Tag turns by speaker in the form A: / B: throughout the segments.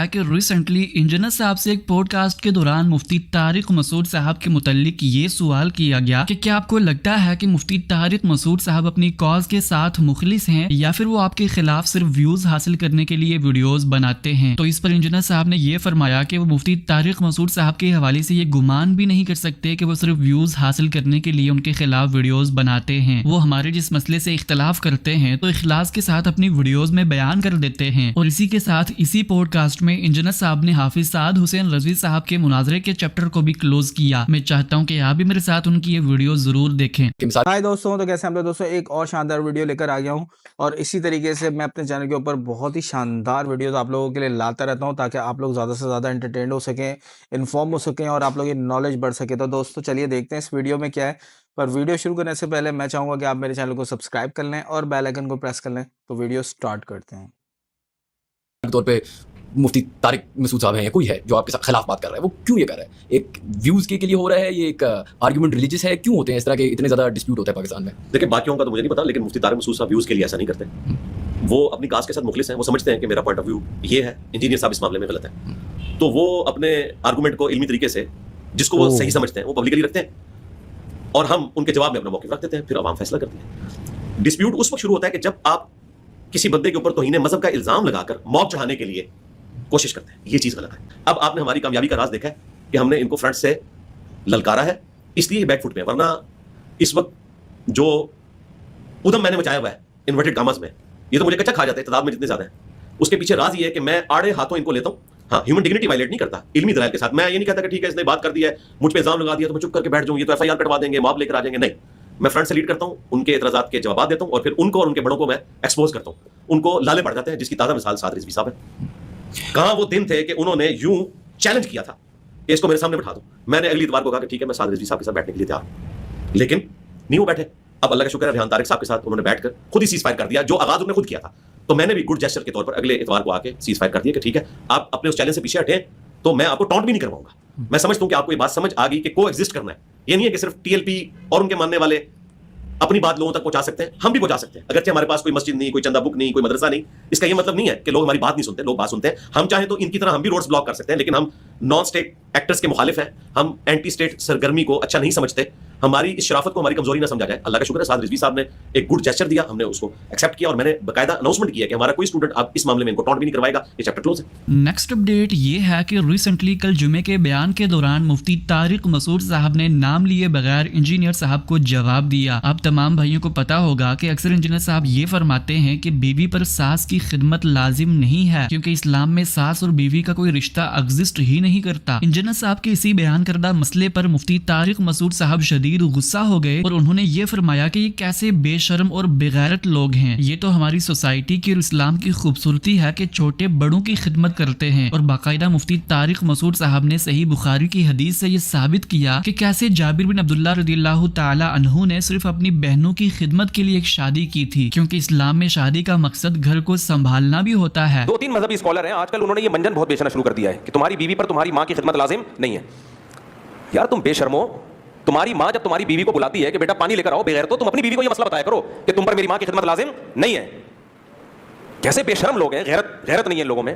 A: ہے کہ recently engineer صاحب سے ایک پوڈ کاسٹ کے دوران مفتی طارق مسعود صاحب کے متعلق یہ سوال کیا گیا کہ کیا آپ کو لگتا ہے کہ مفتی طارق مسعود صاحب اپنی کاز کے ساتھ مخلص ہیں یا پھر وہ آپ کے خلاف صرف ویوز حاصل کرنے کے لیے ویڈیوز بناتے ہیں؟ تو اس پر انجینئر صاحب نے یہ فرمایا کہ وہ مفتی طارق مسعود صاحب کے حوالے سے یہ گمان بھی نہیں کر سکتے کہ وہ صرف ویوز حاصل کرنے کے لیے ان کے خلاف ویڈیوز بناتے ہیں. وہ ہمارے جس مسئلے سے اختلاف کرتے ہیں تو اخلاص کے ساتھ اپنی ویڈیوز میں بیان کر دیتے ہیں. اور اسی کے ساتھ اسی پوڈ کاسٹ میں انجینئر صاحب نے حافظ سعد حسین رضوی صاحب کے مناظرے کے چیپٹر کو بھی کلوز کیا. میں چاہتا ہوں کہ آپ بھی میرے ساتھ ان کی یہ ویڈیو ضرور دیکھیں.
B: ہائی دوستوں، تو کیسے ہم لوگ دوستوں ایک اور شاندار ویڈیو لے کر آ گیا ہوں، اور اسی طریقے سے میں اپنے چینل کے اوپر بہت ہی شاندار ویڈیوز آپ لوگوں کے لیے لاتا رہتا ہوں تاکہ آپ لوگ زیادہ سے زیادہ انٹرٹینڈ ہو سکیں، انفارم ہو سکیں اور آپ لوگوں کی نالج بڑھ سکے. تو دوستوں چلیے دیکھتے ہیں اس ویڈیو میں کیا ہے. پر ویڈیو شروع کرنے سے پہلے میں چاہوں گا کہ آپ میرے چینل کو سبسکرائب کر لیں اور بیل آئیکن کو پریس کر لیں. تو ویڈیو سٹارٹ کرتے ہیں.
C: طور پہ مفتی طارق مسعود صاحب ہیں، کوئی ہے جو آپ کے ساتھ خلاف بات کر رہا ہے، وہ کیوں یہ کر رہا ہے؟ ایک ویوز کے لیے ہو رہا ہے، یہ ایک آرگیومنٹ ریلیجس ہے، کیوں ہوتے ہیں اس طرح کے اتنے زیادہ ڈسپیوٹ ہوتا ہے پاکستان میں؟
D: دیکھیں باقیوں کا تو مجھے نہیں پتا، لیکن مفتی طارق مسعود صاحب ویوز کے لیے ایسا نہیں کرتے. وہ اپنی کاز کے ساتھ مخلص ہیں، وہ سمجھتے ہیں کہ میرا پوائنٹ آف ویو یہ ہے، انجینئر صاحب اس معاملے میں غلط ہیں، تو وہ اپنے آرگومنٹ کو علمی طریقے سے جس کو وہ صحیح سمجھتے ہیں وہ پبلکلی رکھتے ہیں، اور ہم ان کے جواب میں اپنا موقف رکھ دیتے ہیں، پھر عوام فیصلہ کرتی ہے. ڈسپیوٹ اس وقت شروع ہوتا ہے کہ جب آپ کسی بندے کے اوپر توہین مذہب کا الزام لگا کر موت چڑھانے کے لیے کوشش کرتے ہیں. یہ چیز غلط ہے. اب آپ نے ہماری کامیابی کا راز دیکھا ہے کہ ہم نے ان کو فرنٹ سے للکارا ہے، اس لیے بیک فٹ میں، ورنہ اس وقت جو ادھم میں نے مچایا ہوا ہے انورٹڈ کاماز میں، یہ تو مجھے کچا کھا جاتا ہے تعداد میں جتنے زیادہ ہیں. اس کے پیچھے راز یہ ہے کہ میں آڑے ہاتھوں ان کو لیتا ہوں. ہاں، ہیومن ڈگنیٹی وائلیٹ نہیں کرتا، علمی دلائل کے ساتھ. میں یہ نہیں کہتا کہ ٹھیک ہے اس نے بات کر دی ہے، مجھ پہ الزام لگا دیا تو میں چپ کر کے بیٹھ جاؤں، یہ تو ایف آئی آر کٹوا دیں گے، موب لے کر آ جائیں گے. نہیں، میں فرنٹ سے لیڈ کرتا ہوں، ان کے اعتراضات کے جوابات دیتا ہوں، اور پھر ان کو اور ان کے بڑوں کو میں ایکسپوز کرتا ہوں. ان کو لالے پڑ جاتے ہیں، جس کی تازہ مثال سعد رضوی صاحب ہے. کہاں وہ دن تھے کہ انہوں نے یوں چیلنج کیا تھا کہ اس کو میرے سامنے بٹھا دو. میں نے اگلی اتوار کو کہا کہ ٹھیک ہے میں سعد رضوی صاحب کے ساتھ بیٹھنے کے لیے تیار ہوں، لیکن نہیں وہ بیٹھے. اب اللہ کا شکر ہے ریحان طارق صاحب کے ساتھ انہوں نے بیٹھ کر خود ہی سیز فائر کر دیا، جو آغاز انہوں نے خود کیا تھا. تو میں نے بھی گڈ جیسچر کے طور پر اگلے اتوار کو آ کے سیز فائر کر دیا کہ ٹھیک ہے آپ اپنے اس چیلنج سے پیچھے ہٹیں تو میں آپ کو ٹاؤنٹ بھی نہیں کرواؤں گا. میں سمجھتا ہوں کہ آپ کو یہ بات سمجھ آ گئی کہ کو ایگزسٹ کرنا ہے. یہ نہیں ہے کہ صرف ٹی ایل پی اور ان کے ماننے والے اپنی بات لوگوں تک پہنچا سکتے ہیں، ہم بھی پہنچا سکتے ہیں. اگرچہ ہمارے پاس کوئی مسجد نہیں، کوئی چندہ بک نہیں، کوئی مدرسہ نہیں، اس کا یہ مطلب نہیں ہے کہ لوگ ہماری بات نہیں سنتے. لوگ بات سنتے ہیں. ہم چاہیں تو ان کی طرح ہم بھی روڈز بلاک کر سکتے ہیں، لیکن ہم نان اسٹیٹ ایکٹرز کے مخالف ہیں. ہم اینٹی اسٹیٹ سرگرمی کو اچھا نہیں سمجھتے. ہماری اس شرافت کو ہماری کمزوری نہ سمجھا جائے. اللہ کا شکر ہے سعد رضوی صاحب نے ایک گڈ جیسچر دیا، ہم نے اس کو ایکسیپٹ کیا، اور میں نے باقاعدہ اناؤنسمنٹ کیا کہ ہمارا کوئی اسٹوڈنٹ اب اس معاملے میں ان کو ٹاؤنٹ بھی نہیں کروائے گا. یہ چیپٹر کلوز ہے.
A: نیکسٹ اپڈیٹ یہ ہے کہ ریسنٹلی کل جمعے کے بیان کے دوران مفتی طارق مسعود صاحب نے نام لیے بغیر انجینئر صاحب کو جواب دیا. اب تمام بھائیوں کو پتا ہوگا کہ اکثر انجینئر صاحب یہ فرماتے ہیں کہ بیوی پر ساس کی خدمت لازم نہیں ہے، کیونکہ اسلام میں ساس اور بیوی کا کوئی رشتہ ایگزسٹ ہی نہیں کرتا. انجینئر صاحب کے اسی بیان کردہ مسئلے پر مفتی طارق مسعود صاحب شدید غصہ ہو گئے اور انہوں نے یہ فرمایا کہ یہ کیسے بے شرم اور بغیرت لوگ ہیں. یہ تو ہماری سوسائٹی کی اور اسلام کی خوبصورتی ہے کہ چھوٹے بڑوں کی خدمت کرتے ہیں. اور باقاعدہ مفتی طارق مسعود صاحب نے صحیح بخاری کی حدیث سے یہ ثابت کیا کہ کیسے جابر بن عبداللہ رضی اللہ تعالی عنہ نے صرف اپنی بہنوں کی خدمت کے لیے ایک شادی کی تھی، کیونکہ اسلام میں شادی کا مقصد گھر کو سنبھالنا بھی ہوتا ہے.
E: 2-3 مذہبی اسکالر ہیں آج کل، انہوں نے یہ منجن بہت بیچنا شروع کر دیا ہے کہ تمہاری بیوی پر تمہاری ماں کی خدمت لازم نہیں ہے. یار تم بے شرمو، تمہاری ماں جب تمہاری بیوی کو بلاتی ہے کہ بیٹا پانی لے کر آؤ، بغیر تو تم اپنی بیوی کو یہ مسئلہ بتایا کرو کہ تم پر میری ماں کی خدمت لازم نہیں ہے. کیسے بے شرم لوگ ہیں، غیرت نہیں ہے لوگوں میں.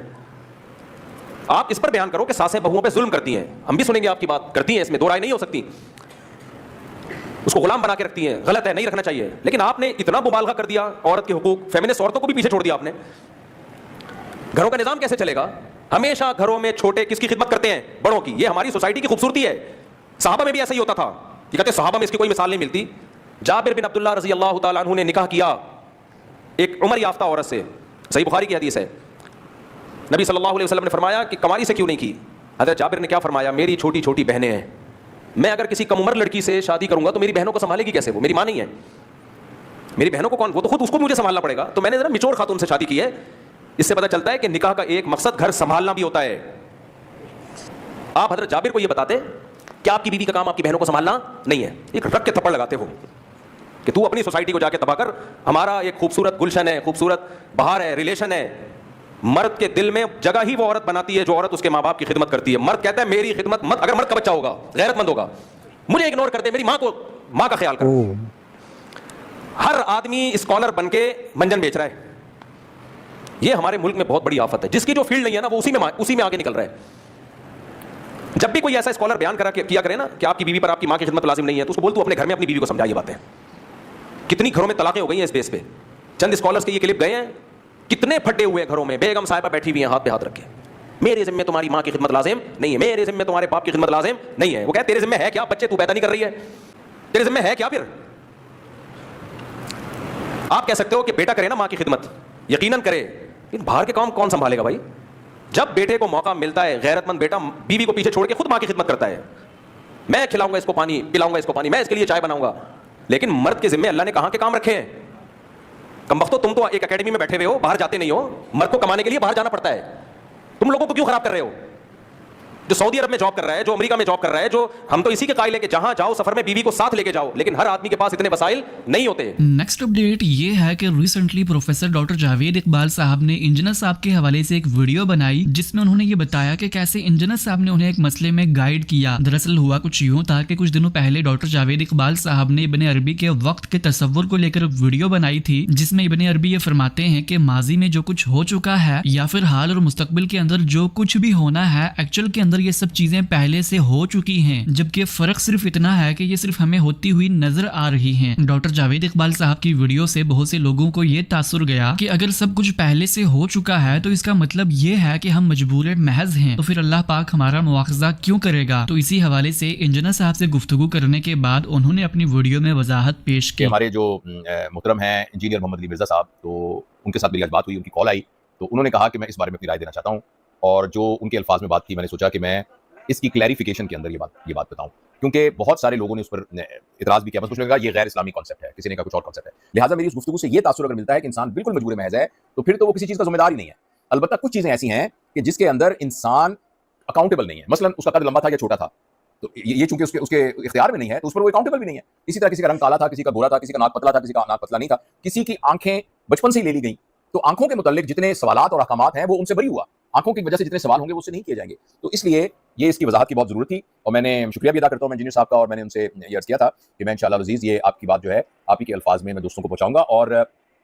E: آپ اس پر بیان کرو کہ ساسیں بہوؤں پہ ظلم کرتی ہیں، ہم بھی سنیں گے آپ کی بات، کرتی ہیں، اس میں دو رائے نہیں ہو سکتی. اس کو غلام بنا کے رکھتی ہیں، غلط ہے، نہیں رکھنا چاہیے. لیکن آپ نے اتنا مبالغہ کر دیا عورت کے حقوق، فیمنسٹ عورتوں کو بھی پیچھے چھوڑ دیا آپ نے. گھروں کا نظام کیسے چلے گا؟ ہمیشہ گھروں میں چھوٹے کس کی خدمت کرتے ہیں؟ بڑوں کی. یہ ہماری سوسائٹی کی خوبصورتی ہے. صحابہ میں بھی ایسا ہی ہوتا تھا. یہ کہتے صحابہ میں اس کی کوئی مثال نہیں ملتی. جابر بن عبداللہ رضی اللہ تعالیٰ عنہ نے نکاح کیا ایک عمر یافتہ عورت سے، صحیح بخاری کی حدیث ہے. نبی صلی اللہ علیہ وسلم نے فرمایا کہ کنواری سے کیوں نہیں کی؟ حضرت جابر نے کیا فرمایا؟ میری چھوٹی چھوٹی بہنیں ہیں، میں اگر کسی کم عمر لڑکی سے شادی کروں گا تو میری بہنوں کو سنبھالے گی کیسے؟ وہ میری ماں نہیں ہے، میری بہنوں کو کون؟ وہ تو خود اس کو مجھے سنبھالنا پڑے گا. تو میں نے ذرا میچور خاتون سے شادی کی ہے. اس سے پتہ چلتا ہے کہ نکاح کا ایک مقصد گھر سنبھالنا بھی ہوتا ہے. آپ حضرت جابر کو یہ بتاتے کہ آپ کی بیوی کا کام آپ کی بہنوں کو سنبھالنا نہیں ہے، ایک رکھ کے تھپڑ لگاتے ہو کہ تو اپنی سوسائٹی کو جا کے تباہ کر. ہمارا ایک خوبصورت گلشن ہے، خوبصورت بہار ہے، ریلیشن ہے. مرد کے دل میں جگہ ہی وہ عورت بناتی ہے جو عورت اس کے ماں باپ کی خدمت کرتی ہے. مرد کہتا ہے میری خدمت مت، اگر مرد کا بچہ ہوگا غیرت مند ہوگا، مجھے اگنور کر دے، میری ماں کا خیال کر. ہر آدمی اسکالر بن کے منجن بیچ رہا ہے. یہ ہمارے ملک میں بہت بڑی آفت ہے. جس کی جو فیلڈ نہیں ہے نا وہ اسی میں آگے نکل رہا ہے. جب بھی کوئی ایسا اسکالر بیان کیا کرے نا کہ آپ کی بیوی پر آپ کی ماں کی خدمت لازم نہیں ہے تو اس کو بول تو اپنے گھر میں اپنی بیوی کو سمجھا. یہ باتیں کتنی گھروں میں طلاقیں ہو گئی ہیں اس بیس پہ. چند اسکالرس کے یہ کلپ گئے ہیں, کتنے پھٹے ہوئے گھروں میں بیگم صاحبہ بیٹھی ہوئی ہیں ہاتھ پہ ہاتھ رکھ کے, میرے ذمہ تمہاری ماں کی خدمت لازم نہیں ہے, میرے ذمہ تمہارے باپ کی خدمت لازم نہیں ہے. وہ کہتے تیرے ذمہ ہے کیا, بچے تو پیدا نہیں کر رہی ہے, تیرے ذمہ ہے کیا؟ پھر آپ کہہ سکتے ہو کہ بیٹا کرے نا ماں کی خدمت, یقیناً کرے, لیکن باہر کے کام کون سنبھالے گا بھائی؟ جب بیٹے کو موقع ملتا ہے, غیرت مند بیٹا بیوی کو پیچھے چھوڑ کے خود ماں کی خدمت کرتا ہے. میں کھلاؤں گا اس کو پانی, پلاؤں گا اس کو پانی, میں اس کے لیے چائے بناؤں گا. لیکن مرد کے ذمہ اللہ نے کہاں کے کام رکھے ہیں؟ کم بختو, تم تو ایک اکیڈمی میں بیٹھے ہوئے ہو, باہر جاتے نہیں ہو. مرد کو کمانے کے لیے باہر جانا پڑتا ہے. تم لوگوں کو کیوں خراب کر رہے ہو؟ جو سعودی عرب میں جاب کر رہا ہے, جو امریکہ میں جاب کر رہا ہے, جو ہم تو اسی کے قائل ہے کہ جہاں جاؤ سفر میں بیوی کو ساتھ لے کے جاؤ, لیکن ہر آدمی کے پاس اتنے وسائل نہیں ہوتے.
A: نیکسٹ اپڈیٹ یہ ہے کہ recently professor doctor Javed Iqbal صاحب نے انجینئر صاحب کے حوالے سے ایک ویڈیو بنائی جس میں انہوں نے یہ بتایا کہ کیسے انجینئر صاحب نے انہیں ایک مسئلے میں گائیڈ کیا. دراصل ہوا کچھ یوں تھا کہ کچھ دنوں پہلے ڈاکٹر جاوید اقبال صاحب نے ابن عربی کے وقت کے تصور کو لے کر ویڈیو بنائی تھی جس میں ابن عربی یہ فرماتے ہیں کہ ماضی میں جو کچھ ہو چکا ہے یا پھر حال اور مستقبل کے اندر جو کچھ بھی ہونا ہے, ایکچوئل کے اندر یہ سب چیزیں پہلے سے ہو چکی ہیں, جبکہ فرق صرف اتنا ہے کہ یہ صرف ہمیں ہوتی ہوئی نظر آ رہی ہیں. ڈاکٹر جاوید اقبال صاحب کی ویڈیو سے بہت سے لوگوں کو یہ تاثر گیا کہ اگر سب کچھ پہلے سے ہو چکا ہے تو اس کا مطلب یہ ہے کہ ہم مجبور محض ہیں, تو پھر اللہ پاک ہمارا مواخذہ کیوں کرے گا. تو اسی حوالے سے انجینئر صاحب سے گفتگو کرنے کے بعد انہوں نے اپنی ویڈیو میں وضاحت پیش کی.
F: ہمارے جو محترم ہیں انجینئر محمد علی مرزا صاحب, تو ان کے ساتھ میری آج بات ہوئی, ان کی کال آئی تو انہوں نے کہا کہ میں اس بارے میں اپنی رائے دینا چاہتا ہوں, اور جو ان کے الفاظ میں بات کی میں نے سوچا کہ میں اس کی کلیریفیکیشن کے اندر یہ بات بتاؤں, کیونکہ بہت سارے لوگوں نے اس پر اعتراض بھی کیا. بس کچھ لگا یہ غیر اسلامی کانسیپٹ ہے, کسی نے کہا کچھ اور کانسیپٹ ہے. لہٰذا میری اس گفتگو سے یہ تاثر اگر ملتا ہے کہ انسان بالکل مجبور محض ہے تو پھر تو وہ کسی چیز کا ذمہ دار ہی نہیں ہے. البتہ کچھ چیزیں ایسی ہیں کہ جس کے اندر انسان اکاؤنٹیبل نہیں ہے. مثلا اس کا قد لمبا تھا یا چھوٹا تھا, تو یہ چونکہ اس کے اختیار میں نہیں ہے تو اس پر وہ اکاؤنٹیبل بھی نہیں ہے. اسی طرح کسی کا رنگ کالا تھا, کسی کا گورا تھا, کسی کا ناک پتلا تھا, کسی کا ناک پتلا نہیں تھا, کسی کی آنکھیں بچپن سے ہی لے لی گئیں, تو آنکھوں کے متعلق جتنے سوالات اور احکامات ہیں وہ ان سے بری ہوا. آنکھوں کی وجہ سے جتنے سوال ہوں گے وہ اس سے نہیں کیے جائیں گے. تو اس لیے یہ اس کی وضاحت کی بہت ضرورت تھی, اور میں نے شکریہ بھی ادا کرتا ہوں انجینئر صاحب کا, اور میں نے ان سے یہ عرض کیا تھا کہ میں انشاءاللہ العزیز یہ آپ کی بات جو ہے آپ ہی کے الفاظ میں دوستوں کو پہنچاؤں گا. اور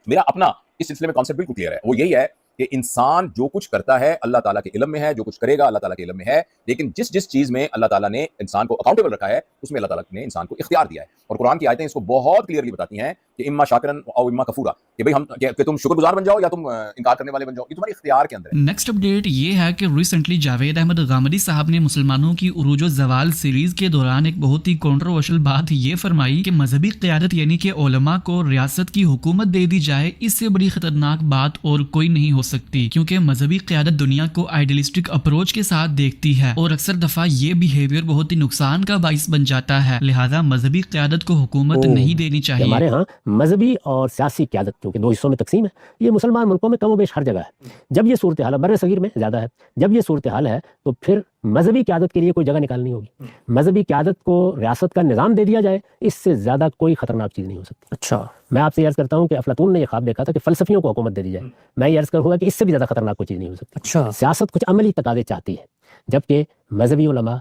F: میرا اپنا اس سلسلے میں کانسیپٹ بالکل کلیئر ہے, وہ یہی ہے کہ انسان جو کچھ کرتا ہے اللہ تعالیٰ کے علم میں ہے, جو کچھ کرے گا اللہ تعالیٰ کے علم میں ہے, لیکن جس چیز میں اللہ تعالیٰ نے انسان کو اکاؤنٹیبل رکھا ہے اس میں اللہ تعالیٰ نے انسان کو اختیار دیا ہے. اور قرآن کی آیتیں اس کو بہت کلیئرلی بتاتی ہیں کہ اما شاکرن او اما کفورا, کہ بھئی کہ تم شکر گزار بن جاؤ یا تم انکار کرنے والے بن جاؤ, یہ تمہارے اختیار کے اندر ہے.
A: نیکسٹ اپڈیٹ یہ ہے کہ ریسنٹلی جاوید احمد غامدی صاحب نے مسلمانوں کی عروج و زوال سیریز کے دوران ایک بہت ہی کنٹروورشل بات یہ فرمائی کہ مذہبی قیادت یعنی کہ علماء کو ریاست کی حکومت دے دی جائے, اس سے بڑی خطرناک بات اور کوئی نہیں ہو سکتی, کیونکہ مذہبی قیادت دنیا کو آئیڈیلسٹک اپروچ کے ساتھ دیکھتی ہے اور اکثر دفعہ یہ بیہیویئر بہت ہی نقصان کا باعث بن جاتا ہے. لہذا مذہبی قیادت کو حکومت نہیں دینی چاہیے.
G: ہمارے ہاں مذہبی اور سیاسی قیادت کیونکہ دو حصوں میں تقسیم ہے, یہ مسلمان ملکوں میں کم و بیش ہر جگہ ہے. جب یہ صورتحال ہے, بر صغیر میں زیادہ ہے, جب یہ صورتحال ہے تو پھر مذہبی قیادت کے لیے کوئی جگہ نکالنی ہوگی. مذہبی قیادت کو ریاست کا نظام دے دیا جائے, اس سے زیادہ کوئی خطرناک چیز نہیں ہو سکتی. اچھا, میں آپ سے عرض کرتا ہوں کہ افلاطون نے یہ خواب دیکھا تھا کہ فلسفیوں کو حکومت دے دی جائے. میں یہ عرض کروں گا کہ اس سے بھی زیادہ خطرناک کوئی چیز نہیں ہو سکتی. اچھا, سیاست کچھ عملی تقاضے چاہتی ہے, جبکہ مذہبی علماء,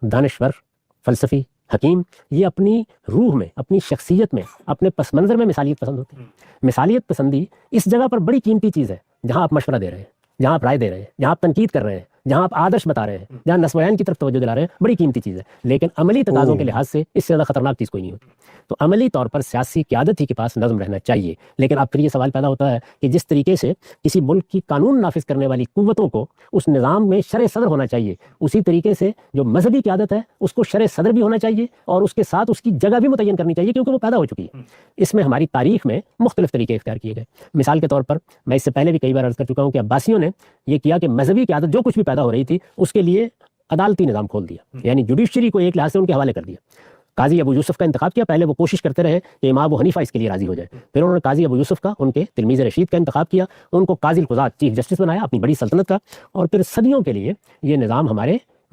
G: دانشور, فلسفی, حکیم یہ اپنی روح میں, اپنی شخصیت میں, اپنے پس منظر میں مثالیت پسند ہوتے ہیں. مثالیت پسندی اس جگہ پر بڑی قیمتی چیز ہے جہاں آپ مشورہ دے رہے ہیں, جہاں آپ رائے دے رہے ہیں, جہاں آپ تنقید کر رہے ہیں, جہاں آپ آدرش بتا رہے ہیں, جہاں نصب بیان کی طرف توجہ دلا رہے ہیں, بڑی قیمتی چیز ہے. لیکن عملی تقاضوں کے لحاظ سے اس سے زیادہ خطرناک چیز کوئی نہیں ہوتی. تو عملی طور پر سیاسی قیادت ہی کے پاس نظم رہنا چاہیے. لیکن اب پھر یہ سوال پیدا ہوتا ہے کہ جس طریقے سے کسی ملک کی قانون نافذ کرنے والی قوتوں کو اس نظام میں شرع صدر ہونا چاہیے, اسی طریقے سے جو مذہبی قیادت ہے اس کو شرع صدر بھی ہونا چاہیے اور اس کے ساتھ اس کی جگہ بھی متعین کرنی چاہیے, کیونکہ وہ پیدا ہو چکی ہے. اس میں ہماری تاریخ میں مختلف طریقے اختیار کیے گئے. مثال کے طور پر میں اس سے پہلے بھی کئی بار عرض کر چکا ہوں کہ عباسیوں نے یہ کیا کہ مذہبی قیادت جو کچھ بھی پیدا ہو رہی تھی اس کے لیے عدالتی نظام کھول دیا, یعنی جوڈیشری کو ایک لحاظ سے ان کے حوالے کر دیا. قاضی ابو یوسف کا انتخاب کیا, پہلے وہ کوشش کرتے رہے کہ امام ابو حنیفہ اس کے لیے راضی ہو جائے, پھر انہوں نے قاضی ابو یوسف کا, ان کے تلمیذ رشید کا انتخاب کیا, ان کو قاضی القضات چیف جسٹس بنایا, اپنی بڑی سلطنت کا, اور پھر صدیوں کے لیے یہ نظام ہمارے